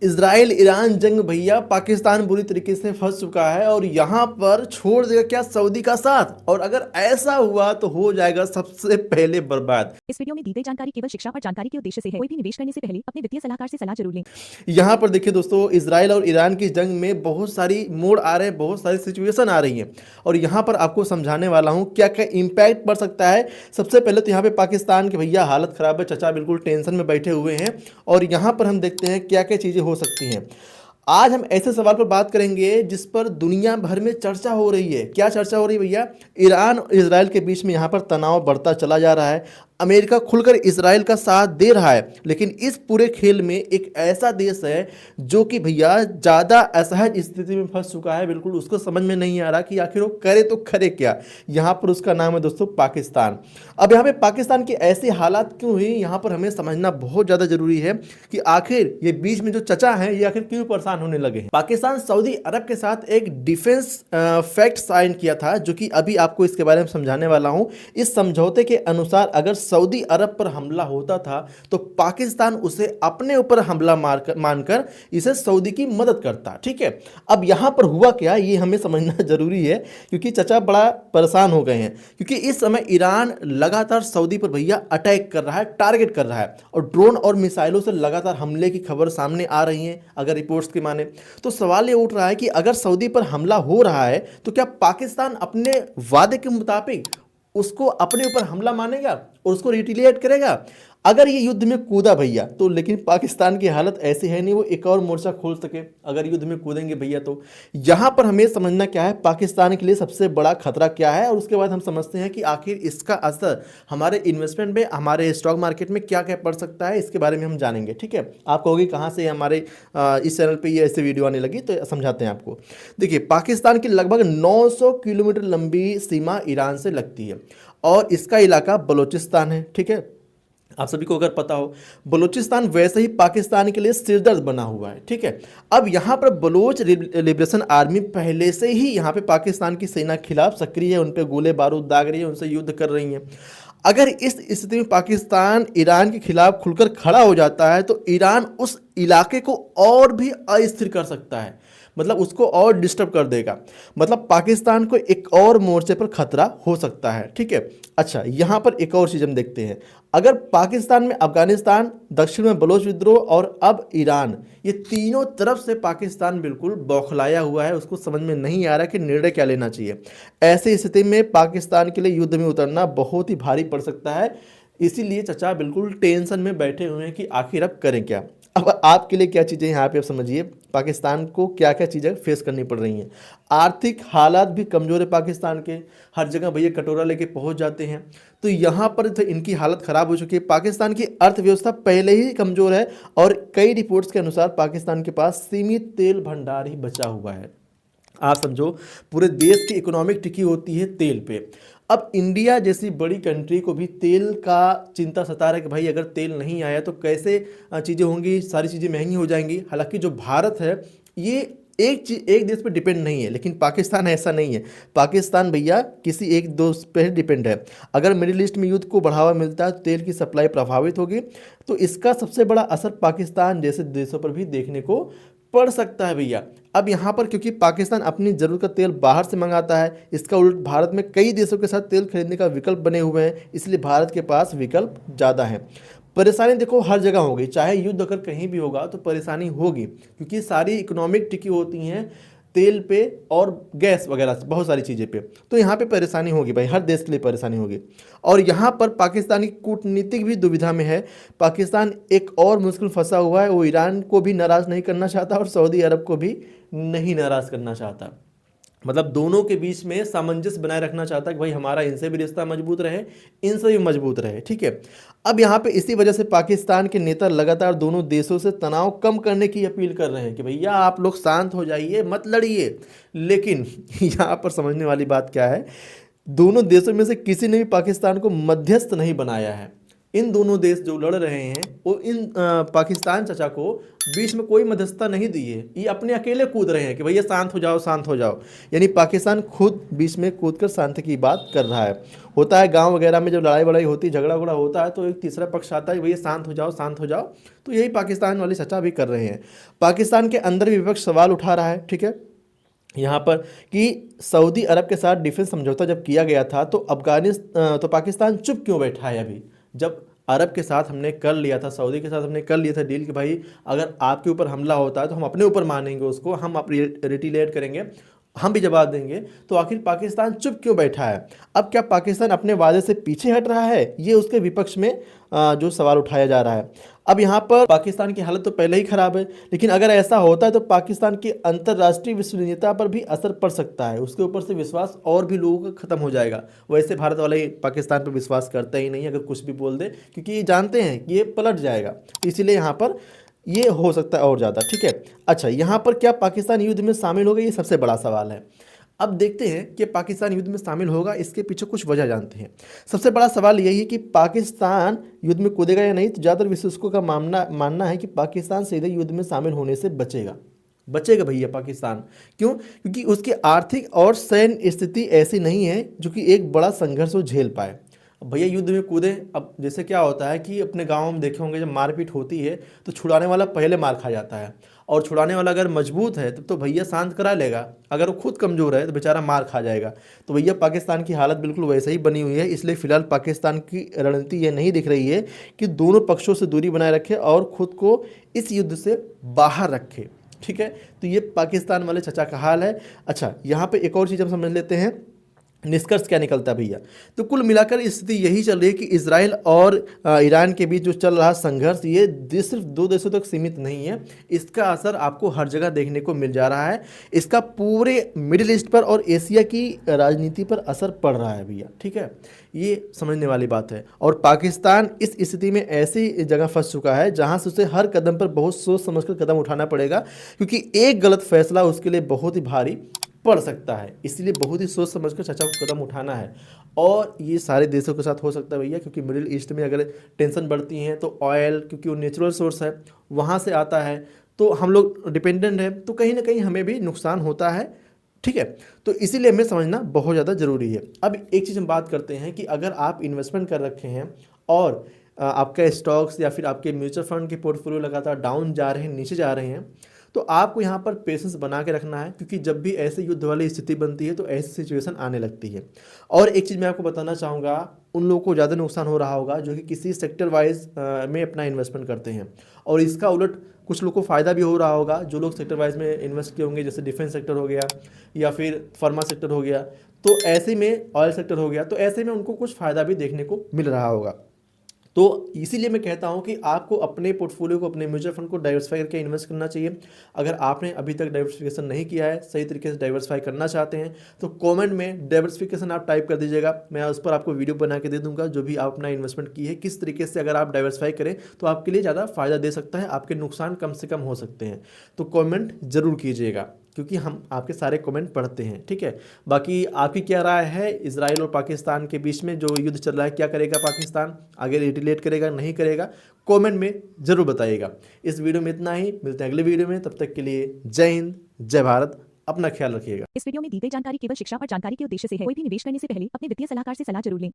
Israel Iran जंग भैया पाकिस्तान बुरी तरीके से फंस चुका है और यहाँ पर छोड़ देगा क्या सऊदी का साथ। और अगर ऐसा हुआ तो हो जाएगा सबसे पहले बर्बाद। इस वीडियो में दी गई जानकारी केवल शिक्षा और जानकारी के उद्देश्य से है। कोई भी निवेश करने से पहले अपने वित्तीय सलाहकार से सलाह जरूर लें। यहाँ पर देखिए दोस्तों, इजराइल और ईरान की जंग में बहुत सारी मोड़ आ रहे हैं, बहुत सारी सिचुएशन आ रही हैं और यहाँ पर आपको समझाने वाला हूँ क्या क्या इम्पैक्ट पड़ सकता है। सबसे पहले तो यहाँ पे पाकिस्तान की भैया हालत खराब है, चचा बिल्कुल टेंशन में बैठे हुए हैं और यहाँ पर हम देखते हैं क्या क्या चीज़ें हो सकती हैं। आज हम ऐसे सवाल पर बात करेंगे जिस पर दुनिया भर में चर्चा हो रही है। क्या चर्चा हो रही है भैया? ईरान और इजराइल के बीच में यहाँ पर तनाव बढ़ता चला जा रहा है। अमेरिका खुलकर इजराइल का साथ दे रहा है, लेकिन इस पूरे खेल में एक ऐसा देश है जो कि भैया ज़्यादा असहज स्थिति में फंस चुका है। बिल्कुल उसको समझ में नहीं आ रहा कि आखिर वो करे तो करे क्या। यहाँ पर उसका नाम है दोस्तों पाकिस्तान। अब यहाँ पे पाकिस्तान की ऐसी हालात क्यों हुई, यहाँ पर हमें समझना बहुत ज़्यादा जरूरी है कि आखिर ये बीच में जो चचा हैं ये आखिर क्यों परेशान होने लगे हैं। पाकिस्तान सऊदी अरब के साथ एक डिफेंस फैक्ट साइन किया था, जो कि अभी आपको इसके बारे में समझाने वाला हूं। इस समझौते के अनुसार अगर सऊदी अरब पर हमला होता था तो पाकिस्तान उसे अपने ऊपर हमला मानकर इसे सऊदी की मदद करता। ठीक है, अब यहां पर हुआ क्या ये हमें समझना जरूरी है, क्योंकि चचा बड़ा परेशान हो गए हैं। क्योंकि इस समय ईरान लगातार सऊदी पर भैया अटैक कर रहा है, टारगेट कर रहा है और ड्रोन और मिसाइलों से लगातार हमले की खबर सामने आ रही है अगर रिपोर्ट्स की माने। तो सवाल ये उठ रहा है कि अगर सऊदी पर हमला हो रहा है तो क्या पाकिस्तान अपने वादे के मुताबिक उसको अपने ऊपर हमला मानेगा और उसको रिटिलिएट करेगा? अगर ये युद्ध में कूदा भैया तो, लेकिन पाकिस्तान की हालत ऐसी है नहीं वो एक और मोर्चा खोल सके अगर युद्ध में कूदेंगे भैया तो। यहाँ पर हमें समझना क्या है पाकिस्तान के लिए सबसे बड़ा खतरा क्या है, और उसके बाद हम समझते हैं कि आखिर इसका असर हमारे इन्वेस्टमेंट में, हमारे स्टॉक मार्केट में क्या क्या पड़ सकता है, इसके बारे में हम जानेंगे। ठीक है, आप कहोगे कहाँ से हमारे इस चैनल पर ये ऐसे वीडियो आने लगी, तो समझाते हैं आपको। देखिए, पाकिस्तान की लगभग 900 किलोमीटर लंबी सीमा ईरान से लगती है और इसका इलाका बलूचिस्तान है। ठीक है, आप सभी को अगर पता हो, बलूचिस्तान वैसे ही पाकिस्तान के लिए सिरदर्द बना हुआ है। ठीक है, अब यहाँ पर बलूच लिबरेशन आर्मी पहले से ही यहाँ पे पाकिस्तान की सेना खिलाफ सक्रिय है, उन पे गोले बारूद दाग रही है, उनसे युद्ध कर रही हैं। अगर इस स्थिति में पाकिस्तान ईरान के खिलाफ खुलकर खड़ा हो जाता है तो ईरान उस इलाके को और भी अस्थिर कर सकता है, मतलब उसको और डिस्टर्ब कर देगा। मतलब पाकिस्तान को एक और मोर्चे पर खतरा हो सकता है। ठीक है, अच्छा यहाँ पर एक और चीज़ हम देखते हैं। अगर पाकिस्तान में अफगानिस्तान, दक्षिण में बलोच विद्रोह और अब ईरान, ये तीनों तरफ से पाकिस्तान बिल्कुल बौखलाया हुआ है, उसको समझ में नहीं आ रहा कि निर्णय क्या लेना चाहिए। ऐसी स्थिति में पाकिस्तान के लिए युद्ध में उतरना बहुत ही भारी पड़ सकता है। इसीलिए चचा बिल्कुल टेंशन में बैठे हुए हैं कि आखिर अब करें क्या। अब आपके लिए क्या चीज़ें यहाँ पे आप समझिए, पाकिस्तान को क्या क्या चीज़ें फेस करनी पड़ रही हैं। आर्थिक हालात भी कमज़ोर है पाकिस्तान के, हर जगह भैया कटोरा लेके पहुंच जाते हैं, तो यहाँ पर तो इनकी हालत ख़राब हो चुकी है। पाकिस्तान की अर्थव्यवस्था पहले ही कमज़ोर है और कई रिपोर्ट्स के अनुसार पाकिस्तान के पास सीमित तेल भंडार ही बचा हुआ है। आप समझो, पूरे देश की इकोनॉमिक टिकी होती है तेल पे। अब इंडिया जैसी बड़ी कंट्री को भी तेल का चिंता सता रहा है कि भाई अगर तेल नहीं आया तो कैसे चीज़ें होंगी, सारी चीज़ें महंगी हो जाएंगी। हालांकि जो भारत है ये एक देश पर डिपेंड नहीं है, लेकिन पाकिस्तान ऐसा नहीं है। पाकिस्तान भैया किसी एक दोस्त पर डिपेंड है। अगर मिडिल ईस्ट में युद्ध को बढ़ावा मिलता है तो तेल की सप्लाई प्रभावित होगी, तो इसका सबसे बड़ा असर पाकिस्तान जैसे देशों पर भी देखने को पड़ सकता है भैया। अब यहाँ पर क्योंकि पाकिस्तान अपनी ज़रूरत का तेल बाहर से मंगाता है, इसका उल्ट भारत में कई देशों के साथ तेल खरीदने का विकल्प बने हुए हैं, इसलिए भारत के पास विकल्प ज़्यादा है। परेशानी देखो हर जगह होगी, चाहे युद्ध अगर कहीं भी होगा तो परेशानी होगी, क्योंकि सारी इकोनॉमिक टिकी होती हैं तेल पे और गैस वगैरह से, बहुत सारी चीज़ें पे, तो यहाँ पे परेशानी होगी भाई, हर देश के लिए परेशानी होगी। और यहाँ पर पाकिस्तान की कूटनीतिक भी दुविधा में है। पाकिस्तान एक और मुश्किल फंसा हुआ है, वो ईरान को भी नाराज़ नहीं करना चाहता और सऊदी अरब को भी नहीं नाराज़ करना चाहता। मतलब दोनों के बीच में सामंजस्य बनाए रखना चाहता है कि भाई हमारा इनसे भी रिश्ता मजबूत रहे, इनसे भी मजबूत रहे। ठीक है, अब यहाँ पे इसी वजह से पाकिस्तान के नेता लगातार दोनों देशों से तनाव कम करने की अपील कर रहे हैं कि भैया आप लोग शांत हो जाइए, मत लड़िए। लेकिन यहाँ पर समझने वाली बात क्या है, दोनों देशों में से किसी ने भी पाकिस्तान को मध्यस्थ नहीं बनाया है। इन दोनों देश जो लड़ रहे हैं वो इन पाकिस्तान चाचा को बीच में कोई मध्यस्थता नहीं दी है, ये अपने अकेले कूद रहे हैं कि भैया शांत हो जाओ, शांत हो जाओ। यानी पाकिस्तान खुद बीच में कूद कर शांति की बात कर रहा है। होता है गांव वगैरह में जब लड़ाई वड़ाई होती है, झगड़ा वगड़ा होता है, तो एक तीसरा पक्ष आता है भैया शांत हो जाओ, शांत हो जाओ। तो यही पाकिस्तान वाले चाचा भी कर रहे हैं। पाकिस्तान के अंदर भी विपक्ष सवाल उठा रहा है, ठीक है, यहाँ पर कि सऊदी अरब के साथ डिफेंस समझौता जब किया गया था तो तो पाकिस्तान चुप क्यों बैठा है अभी, जब अरब के साथ हमने कर लिया था, सऊदी के साथ हमने कर लिया था डील कि भाई अगर आपके ऊपर हमला होता है तो हम अपने ऊपर मानेंगे उसको, हम रिटिलेट करेंगे, हम भी जवाब देंगे। तो आखिर पाकिस्तान चुप क्यों बैठा है? अब क्या पाकिस्तान अपने वादे से पीछे हट रहा है? ये उसके विपक्ष में जो सवाल उठाया जा रहा है। अब यहाँ पर पाकिस्तान की हालत तो पहले ही खराब है, लेकिन अगर ऐसा होता है तो पाकिस्तान की अंतर्राष्ट्रीय विश्वसनीयता पर भी असर पड़ सकता है, उसके ऊपर से विश्वास और भी लोगों का खत्म हो जाएगा। वैसे भारत वाले पाकिस्तान पर विश्वास करते ही नहीं अगर कुछ भी बोल दे, क्योंकि ये जानते हैं कि ये पलट जाएगा, इसीलिए यहाँ पर ये हो सकता है और ज़्यादा, ठीक है। अच्छा, यहाँ पर क्या पाकिस्तान युद्ध में शामिल होगा, ये सबसे बड़ा सवाल है। अब देखते हैं कि पाकिस्तान युद्ध में शामिल होगा, इसके पीछे कुछ वजह जानते हैं। सबसे बड़ा सवाल यही है कि पाकिस्तान युद्ध में कूदेगा या नहीं। तो ज़्यादातर विश्लेषकों का मानना है कि पाकिस्तान सीधे युद्ध में शामिल होने से बचेगा भैया पाकिस्तान। क्यों? क्योंकि उसकी आर्थिक और सैन्य स्थिति ऐसी नहीं है जो कि एक बड़ा संघर्ष वो झेल पाए। अब भैया युद्ध में कूदे, अब जैसे क्या होता है कि अपने गाँव में देखे होंगे जब मारपीट होती है तो छुड़ाने वाला पहले मार खा जाता है, और छुड़ाने वाला अगर मजबूत है तब तो भैया शांत करा लेगा, अगर वो खुद कमज़ोर है तो बेचारा मार खा जाएगा। तो भैया पाकिस्तान की हालत बिल्कुल वैसे ही बनी हुई है। इसलिए फ़िलहाल पाकिस्तान की रणनीति ये नहीं दिख रही है कि दोनों पक्षों से दूरी बनाए रखे और ख़ुद को इस युद्ध से बाहर रखे, ठीक है। तो ये पाकिस्तान वाले चचा का हाल है। अच्छा, यहाँ पर एक और चीज़ हम समझ लेते हैं, निष्कर्ष क्या निकलता है भैया। तो कुल मिलाकर स्थिति यही चल रही है कि इजराइल और ईरान के बीच जो चल रहा संघर्ष ये सिर्फ दो देशों तक सीमित नहीं है, इसका असर आपको हर जगह देखने को मिल जा रहा है। इसका पूरे मिडिल ईस्ट पर और एशिया की राजनीति पर असर पड़ रहा है भैया, ठीक है। ये समझने वाली बात है। और पाकिस्तान इस स्थिति में ऐसी जगह फंस चुका है जहाँ से उसे हर कदम पर बहुत सोच समझकर कदम उठाना पड़ेगा, क्योंकि एक गलत फैसला उसके लिए बहुत ही भारी पड़ सकता है। इसलिए बहुत ही सोच समझकर चाचा को कदम उठाना है। और ये सारे देशों के साथ हो सकता है भैया, क्योंकि मिडिल ईस्ट में अगर टेंशन बढ़ती हैं तो ऑयल, क्योंकि वो नेचुरल सोर्स है, वहाँ से आता है, तो हम लोग डिपेंडेंट हैं, तो कहीं ना कहीं हमें भी नुकसान होता है, ठीक है। तो इसीलिए हमें समझना बहुत ज़्यादा ज़रूरी है। अब एक चीज़ हम बात करते हैं कि अगर आप इन्वेस्टमेंट कर रखे हैं और आपका स्टॉक्स या फिर आपके म्यूचुअल फंड के पोर्टफोलियो लगातार डाउन जा रहे हैं, नीचे जा रहे हैं, तो आपको यहाँ पर पेशेंस बना के रखना है, क्योंकि जब भी ऐसे युद्ध वाली स्थिति बनती है तो ऐसी सिचुएशन आने लगती है। और एक चीज़ मैं आपको बताना चाहूँगा, उन लोगों को ज़्यादा नुकसान हो रहा होगा जो कि किसी सेक्टर वाइज में अपना इन्वेस्टमेंट करते हैं, और इसका उलट कुछ लोग को फ़ायदा भी हो रहा होगा जो लोग सेक्टर वाइज में इन्वेस्ट किए होंगे, जैसे डिफेंस सेक्टर हो गया या फिर फार्मा सेक्टर हो गया, तो ऐसे में ऑयल सेक्टर हो गया, तो ऐसे में उनको कुछ फ़ायदा भी देखने को मिल रहा होगा। तो इसीलिए मैं कहता हूं कि आपको अपने पोर्टफोलियो को, अपने म्यूचुअल फंड को डाइवर्सिफाई करके इन्वेस्ट करना चाहिए। अगर आपने अभी तक डाइवर्सिफिकेशन नहीं किया है, सही तरीके से डाइवर्सिफाई करना चाहते हैं, तो कमेंट में डाइवर्सिफिकेशन आप टाइप कर दीजिएगा, मैं उस पर आपको वीडियो बना के दे दूंगा, जो भी आप अपना इन्वेस्टमेंट की है किस तरीके से अगर आप डाइवर्सिफाई करें तो आपके लिए ज़्यादा फायदा दे सकता है, आपके नुकसान कम से कम हो सकते हैं। तो कॉमेंट ज़रूर कीजिएगा, क्योंकि हम आपके सारे कमेंट पढ़ते हैं, ठीक है। बाकी आपकी क्या राय है इजराइल और पाकिस्तान के बीच में जो युद्ध चल रहा है, क्या करेगा पाकिस्तान, आगे रिटिलेट करेगा नहीं करेगा, कमेंट में ज़रूर बताइएगा। इस वीडियो में इतना ही, मिलते हैं अगले वीडियो में, तब तक के लिए जय हिंद, जय भारत, अपना ख्याल रखिएगा। इस वीडियो में दी गई जानकारी केवल शिक्षा और जानकारी के उद्देश्य से है। कोई भी निवेश करने से पहले अपने वित्तीय सलाहकार से सलाह जरूर लें।